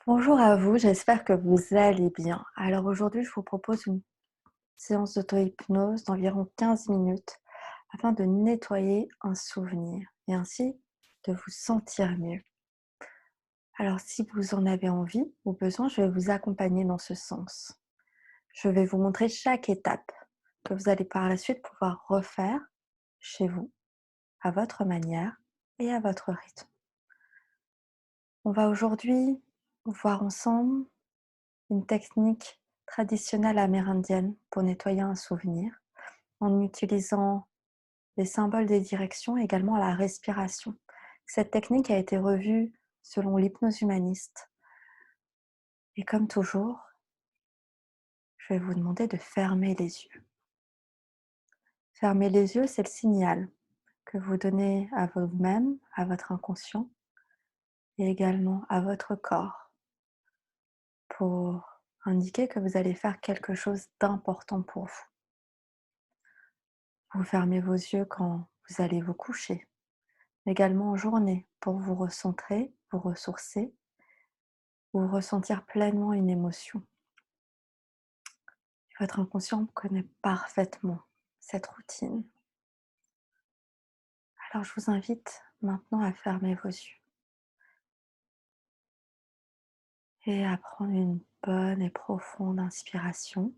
Bonjour à vous, j'espère que vous allez bien. Alors aujourd'hui, je vous propose une séance d'auto-hypnose d'environ 15 minutes afin de nettoyer un souvenir et ainsi de vous sentir mieux. Alors si vous en avez envie ou besoin, je vais vous accompagner dans ce sens. Je vais vous montrer chaque étape que vous allez par la suite pouvoir refaire chez vous, à votre manière et à votre rythme. On va aujourd'hui voir ensemble une technique traditionnelle amérindienne pour nettoyer un souvenir en utilisant les symboles des directions et également la respiration. Cette technique a été revue selon l'hypnose humaniste. Et comme toujours, je vais vous demander de fermer les yeux. Fermer les yeux, c'est le signal que vous donnez à vous-même, à votre inconscient et également à votre corps pour indiquer que vous allez faire quelque chose d'important pour vous. Vous fermez vos yeux quand vous allez vous coucher, mais également en journée pour vous recentrer, vous ressourcer, ou ressentir pleinement une émotion. Votre inconscient connaît parfaitement cette routine. Alors je vous invite maintenant à fermer vos yeux et à prendre une bonne et profonde inspiration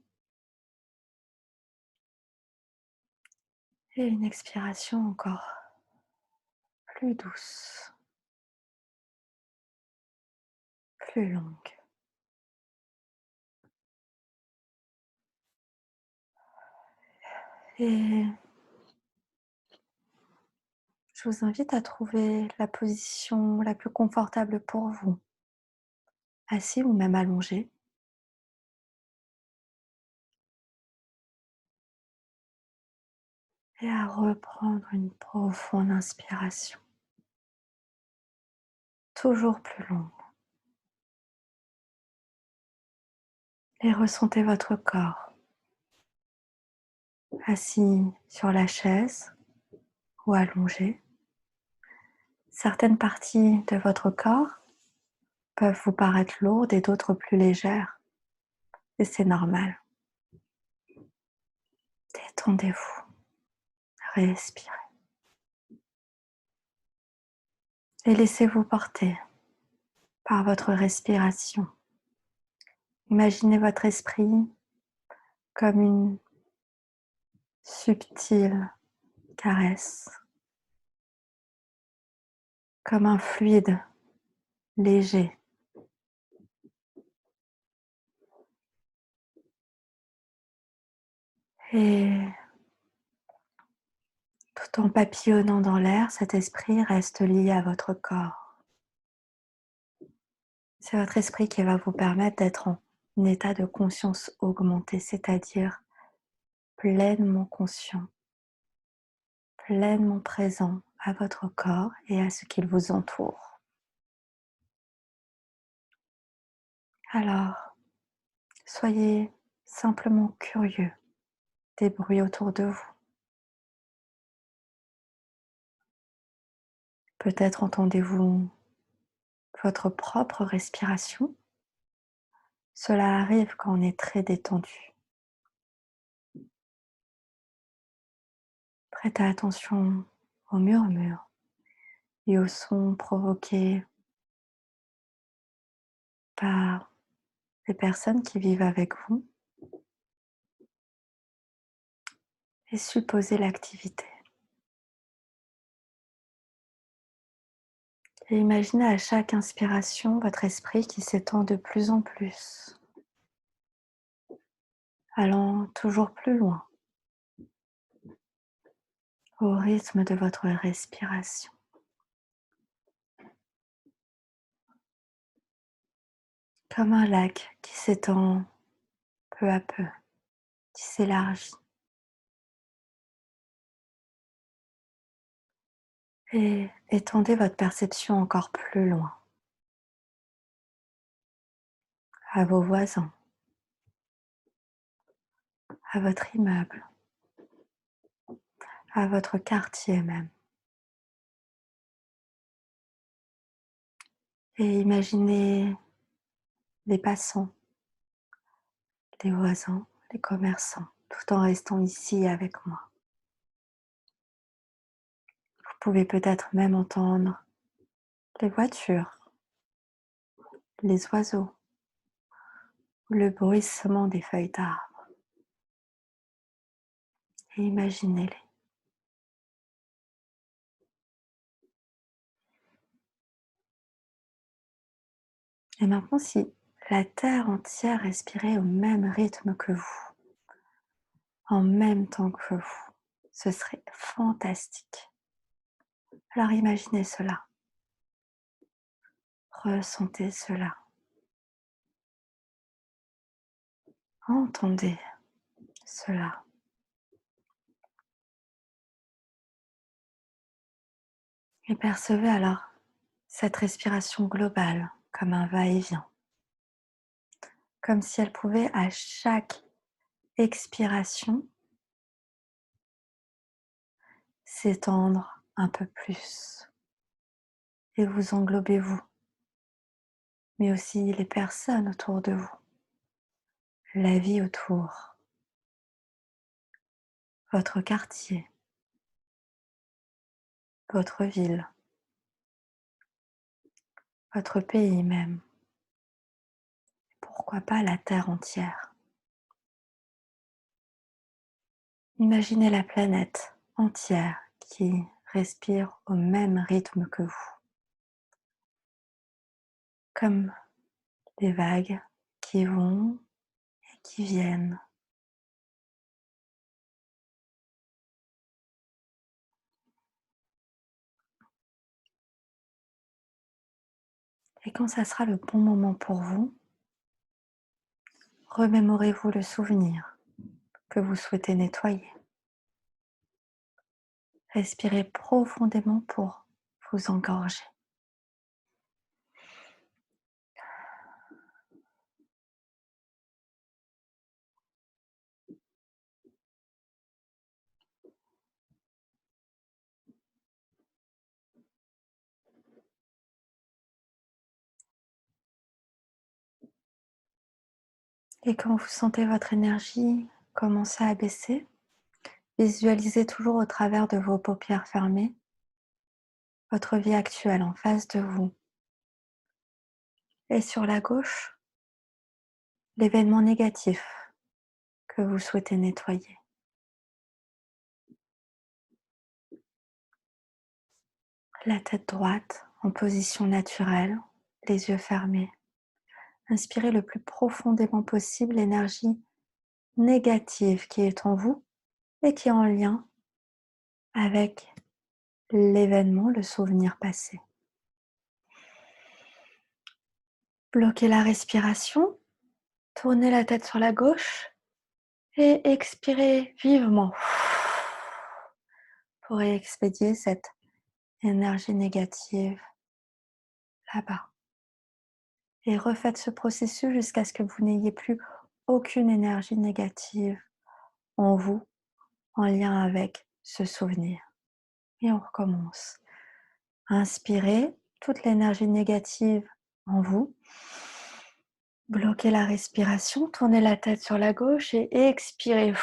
et une expiration encore plus douce, plus longue. Et je vous invite à trouver la position la plus confortable pour vous, assis ou même allongé. Et à reprendre une profonde inspiration, toujours plus longue. Et ressentez votre corps, assis sur la chaise ou allongé. Certaines parties de votre corps peuvent vous paraître lourdes et d'autres plus légères. Et c'est normal. Détendez-vous, respirez. Et laissez-vous porter par votre respiration. Imaginez votre esprit comme une subtile caresse, comme un fluide léger. Et tout en papillonnant dans l'air, cet esprit reste lié à votre corps. C'est votre esprit qui va vous permettre d'être en état de conscience augmenté, c'est-à-dire pleinement conscient, pleinement présent à votre corps et à ce qu'il vous entoure. Alors, soyez simplement curieux des bruits autour de vous. Peut-être entendez-vous votre propre respiration. Cela arrive quand on est très détendu. Prêtez attention aux murmures et aux sons provoqués par les personnes qui vivent avec vous et supposez l'activité. Et imaginez à chaque inspiration votre esprit qui s'étend de plus en plus, allant toujours plus loin au rythme de votre respiration. Comme un lac qui s'étend peu à peu, qui s'élargit. Et étendez votre perception encore plus loin, à vos voisins, à votre immeuble, à votre quartier même. Et imaginez les passants, les voisins, les commerçants, tout en restant ici avec moi. Vous pouvez peut-être même entendre les voitures, les oiseaux, ou le bruissement des feuilles d'arbres. Et imaginez-les. Et maintenant, si la Terre entière respirait au même rythme que vous, en même temps que vous, ce serait fantastique. Alors imaginez cela, ressentez cela, entendez cela et percevez alors cette respiration globale comme un va-et-vient, comme si elle pouvait à chaque expiration s'étendre un peu plus et vous englober vous, mais aussi les personnes autour de vous, la vie autour, votre quartier, votre ville, votre pays même, pourquoi pas la Terre entière. Imaginez la planète entière qui respire au même rythme que vous, comme des vagues qui vont et qui viennent. Et quand ça sera le bon moment pour vous, remémorez-vous le souvenir que vous souhaitez nettoyer. Respirez profondément pour vous engorger. Et quand vous sentez votre énergie commencer à baisser, visualisez toujours au travers de vos paupières fermées votre vie actuelle en face de vous. Et sur la gauche, l'événement négatif que vous souhaitez nettoyer. La tête droite en position naturelle, les yeux fermés. Inspirez le plus profondément possible l'énergie négative qui est en vous et qui est en lien avec l'événement, le souvenir passé. Bloquez la respiration, tournez la tête sur la gauche et expirez vivement pour expédier cette énergie négative là-bas. Et refaites ce processus jusqu'à ce que vous n'ayez plus aucune énergie négative en vous en lien avec ce souvenir. Et on recommence. Inspirez toute l'énergie négative en vous. Bloquez la respiration, tournez la tête sur la gauche et expirez.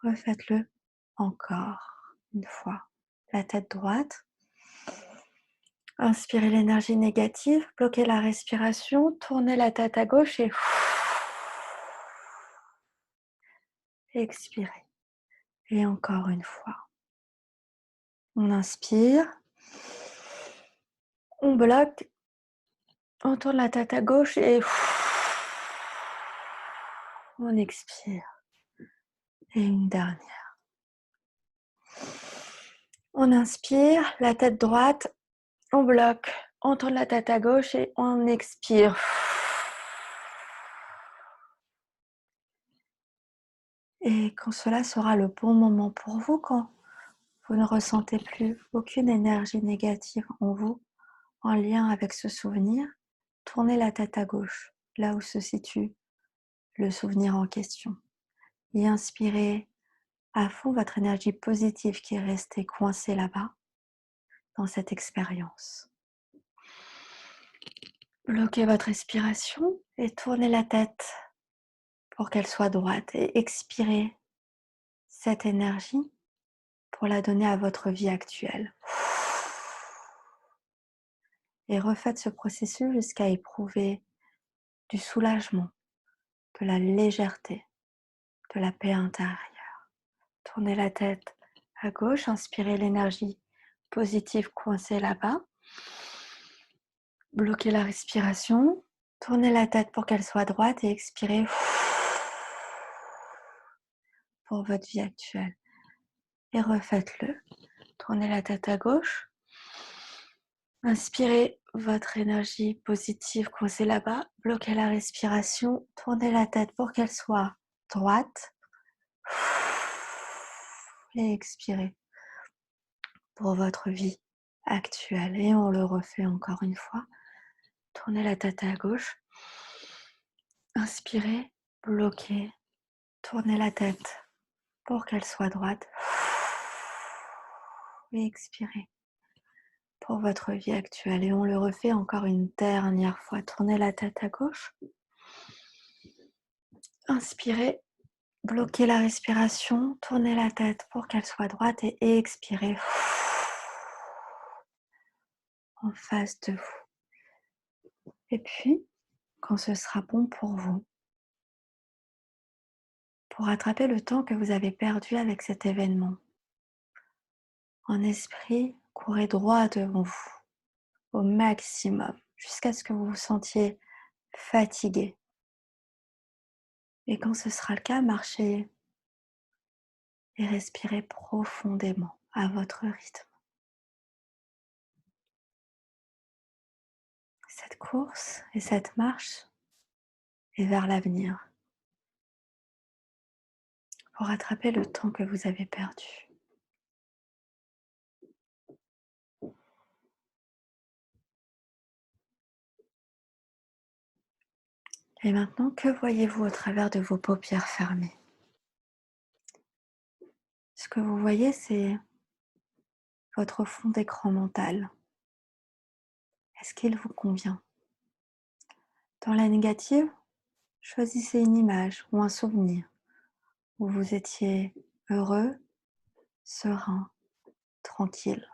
Refaites-le encore une fois. La tête droite. Inspirez l'énergie négative, bloquez la respiration, tournez la tête à gauche et expirez. Et encore une fois. On inspire, on bloque, on tourne la tête à gauche et on expire. Et une dernière. On inspire, la tête droite, on bloque, on tourne la tête à gauche et on expire. Et quand cela sera le bon moment pour vous, quand vous ne ressentez plus aucune énergie négative en vous, en lien avec ce souvenir, tournez la tête à gauche, là où se situe le souvenir en question. Et inspirez à fond votre énergie positive qui est restée coincée là-bas, dans cette expérience. Bloquez votre respiration et tournez la tête pour qu'elle soit droite et expirez cette énergie pour la donner à votre vie actuelle. Et refaites ce processus jusqu'à éprouver du soulagement, de la légèreté, de la paix intérieure. Tournez la tête à gauche, inspirez l'énergie positive coincée là-bas. Bloquez la respiration, tournez la tête pour qu'elle soit droite et expirez pour votre vie actuelle. Et refaites-le. Tournez la tête à gauche. Inspirez votre énergie positive coincée là-bas. Bloquez la respiration. Tournez la tête pour qu'elle soit droite. Et expirez pour votre vie actuelle. Et on le refait encore une fois. Tournez la tête à gauche. Inspirez, bloquez. Tournez la tête pour qu'elle soit droite. Et expirez pour votre vie actuelle. Et on le refait encore une dernière fois. Tournez la tête à gauche. Inspirez, bloquez la respiration. Tournez la tête pour qu'elle soit droite et expirez en face de vous. Et puis, quand ce sera bon pour vous, pour rattraper le temps que vous avez perdu avec cet événement, en esprit, courez droit devant vous au maximum jusqu'à ce que vous vous sentiez fatigué. Et quand ce sera le cas, marchez et respirez profondément à votre rythme. Cette course et cette marche est vers l'avenir pour rattraper le temps que vous avez perdu. Et maintenant, que voyez-vous au travers de vos paupières fermées? Ce que vous voyez, c'est votre fond d'écran mental. Est-ce qu'il vous convient? Dans la négative, choisissez une image ou un souvenir où vous étiez heureux, serein, tranquille.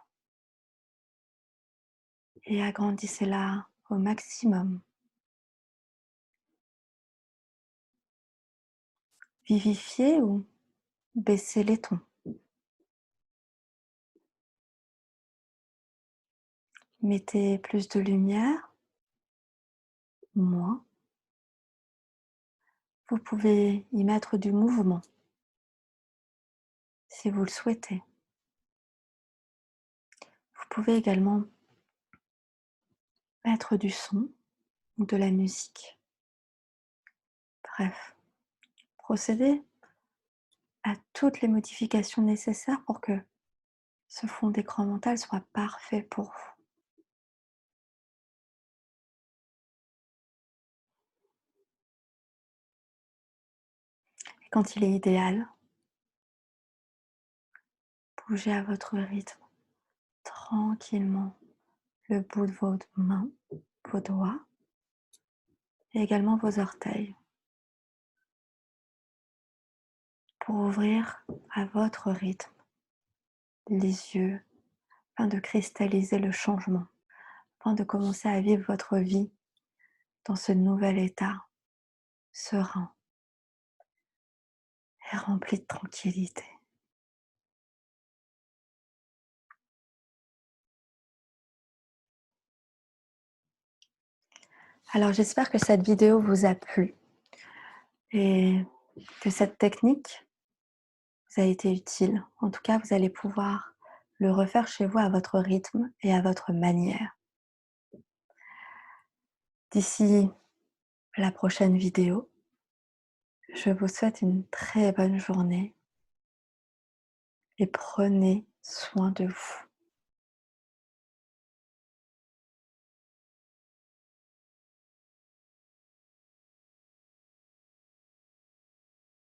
Et agrandissez-la au maximum. Vivifiez ou baissez les tons. Mettez plus de lumière ou moins. Vous pouvez y mettre du mouvement si vous le souhaitez. Vous pouvez également mettre du son ou de la musique. Bref, procédez à toutes les modifications nécessaires pour que ce fond d'écran mental soit parfait pour vous. Et quand il est idéal, bougez à votre rythme, tranquillement, le bout de vos mains, vos doigts et également vos orteils pour ouvrir à votre rythme les yeux afin de cristalliser le changement, afin de commencer à vivre votre vie dans ce nouvel état serein et rempli de tranquillité. Alors j'espère que cette vidéo vous a plu et que cette technique vous a été utile. En tout cas, vous allez pouvoir le refaire chez vous à votre rythme et à votre manière. D'ici la prochaine vidéo, je vous souhaite une très bonne journée et prenez soin de vous.